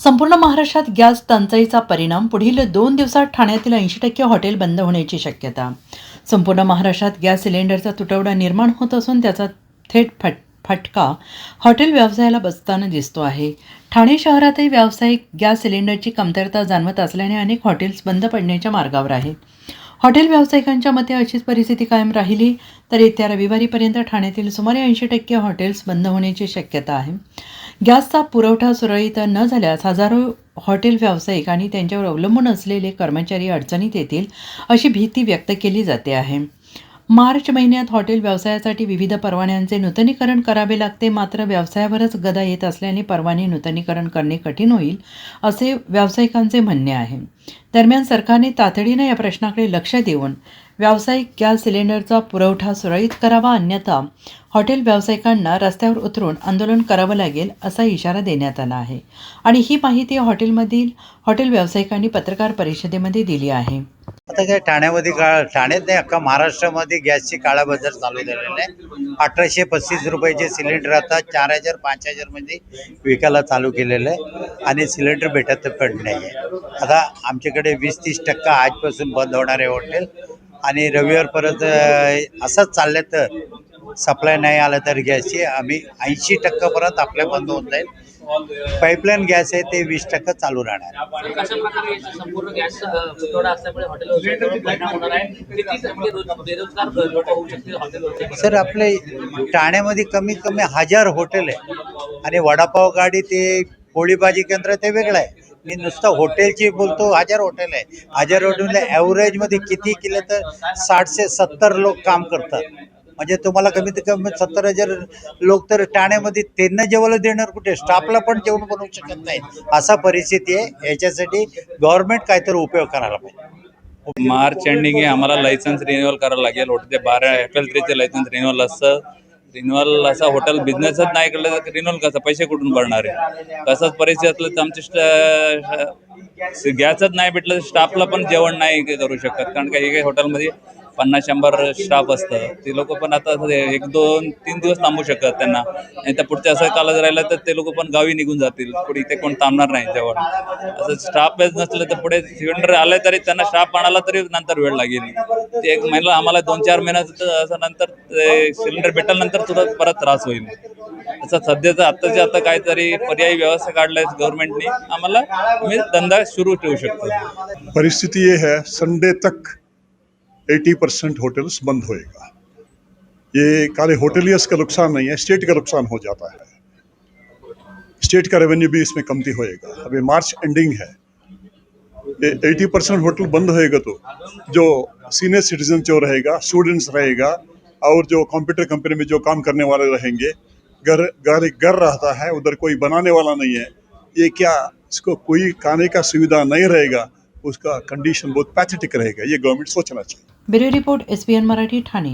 संपूर्ण महाराष्ट्रात गॅस टंचाईचा परिणाम पुढील 2 दिवसात ठाण्यातील 80% हॉटेल बंद होण्याची शक्यता. संपूर्ण महाराष्ट्रात गॅस सिलेंडरचा तुटवडा निर्माण होत असून त्याचा थेट फटका हॉटेल व्यवसायाला बसताना दिसतो आहे. ठाणे शहरातही व्यावसायिक गॅस सिलेंडरची कमतरता जाणवत असल्याने अनेक हॉटेल्स बंद पडण्याच्या मार्गावर आहे. हॉटेल व्यावसायिकांच्या मते अशीच परिस्थिती कायम राहिली तर येत्या रविवारीपर्यंत ठाण्यातील सुमारे 80% हॉटेल्स बंद होण्याची शक्यता आहे. गॅसचा पुरवठा सुरळीत न झाल्यास हजारो हॉटेल व्यावसायिक आणि त्यांच्यावर अवलंबून असलेले कर्मचारी अडचणीत येतील अशी भीती व्यक्त केली जाते आहे. मार्च महिन्यात हॉटेल व्यवसायासाठी विविध परवान्यांचे नूतनीकरण करावे लागते, मात्र व्यवसायावरच गदा येत असल्याने परवाने नूतनीकरण करणे कठीण होईल असे व्यावसायिकांचे म्हणणे आहे. दरम्यान सरकारने तातडीने या प्रश्नाकडे लक्ष देऊन व्यावसायिक गॅस सिलेंडरचा पुरवठा सुरळीत करावा, अन्यथा हॉटेल व्यावसायिकांना रस्त्यावर उतरून आंदोलन करावं लागेल असा इशारा देण्यात आला आहे. आणि ही माहिती हॉटेल व्यावसायिकांनी पत्रकार परिषदेमध्ये दिली आहे. आता काय ठाण्यामध्ये ठाण्यात नाही, अख्खा महाराष्ट्रामध्ये गॅसची काळाबाजार चालू झालेला आहे. 1835 रुपयाचे सिलेंडर आता 4000 5000 मध्ये विकायला चालू केलेलं आहे आणि सिलेंडर भेटत पण नाही आहे. आता आमच्याकडे 20-30% आजपासून बंद होणार आहे हॉटेल आणि रविवार परत असंच चाललं तर सप्लाय नाही आलं तर गॅसची आम्ही 80% परत आपल्या बंद होऊन जाईल. पाईपलाईन गॅस आहे ते 20% चालू राहणार. कशा प्रकारे संपूर्ण गॅस तुटवडा असल्यामुळे हॉटेल व्यवसायावर परिणाम होणार आहे? किती बेरोजगार लोक होऊ शकतील हॉटेल व्यवसाय? सर, आपले ठाण्यामध्ये कमीत कमी 1000 हॉटेल आहे आणि वडापाव गाडी ते पोळी भाजी केंद्र ते वेगळं आहे. मी नुसतं हॉटेलची बोलतो. 1000 हॉटेल आहे. 1000 हॉटेलला ॲव्हरेजमध्ये किती केलं तर 60 ते 70 लोक काम करतात. म्हणजे तुम्हाला कमीत कमी 70,000 लोक तर ठाण्यामध्ये त्यांना जेवायला देणार कुठे? स्टाफला पण जेवण बनवू शकत नाही, असा परिस्थिती आहे. याच्यासाठी गव्हर्नमेंट काहीतरी उपयोग करायला पाहिजे. मार्च एंडिंग आहे, आम्हाला लायसन्स रिन्युअल करावं लागेल. ते 12 एप्रिल 3 लायसन्स रिन्युअल असतं. रिन्युअल असं हॉटेल बिझनेसच नाही केलं तर रिन्युअल कसं, पैसे कुठून भरणार आहे? कसंच परिस्थिती असलं तर आमची गॅसच नाही भेटलं तर स्टाफला पण जेवण नाही करू शकत. कारण काही हॉटेलमध्ये 50-100 स्टाफ असतं. ते लोक पण आता 1-2-3 दिवस थांबू शकतात त्यांना, नाही तर पुढच्या असं कालात राहिलं तर ते लोक पण गावी निघून जातील. पुढे इथे कोण थांबणार नाही जेवण. असं स्टाफच नसलं तर पुढे सिलेंडर आले तरी त्यांना स्टाफ आणायला तरी नंतर वेळ लागेल. ते 1 महिना आम्हाला 2-4 महिन्याचं असं नंतर सिलेंडर भेटल्यानंतर तुरंत परत त्रास होईल. असं सध्याचं आत्ताच्या आता काहीतरी पर्यायी व्यवस्था काढलाय गव्हर्नमेंटने, आम्हाला आम्ही धंदा सुरू ठेवू शकतो. परिस्थिति ये है, संडे तक 80% होटल्स बंद होएगा। ये खाली होटलियर्स का नुकसान नहीं है, स्टेट का नुकसान हो जाता है। स्टेट का रेवेन्यू भी इसमें कमती होएगा। अभी मार्च एंडिंग है, 80% होटल बंद होएगा तो जो सीनियर सिटीजन जो रहेगा, स्टूडेंट्स रहेगा और जो कंप्यूटर कंपनी में जो काम करने वाले रहेंगे, घर रहता है, उधर कोई बनाने वाला नहीं है। ये क्या, इसको कोई खाने का सुविधा नहीं रहेगा, उसका कंडीशन बहुत पैथेटिक रहेगा। ये गवर्नमेंट सोचना चाहिए। Bureau report SBN Marathi, Thane.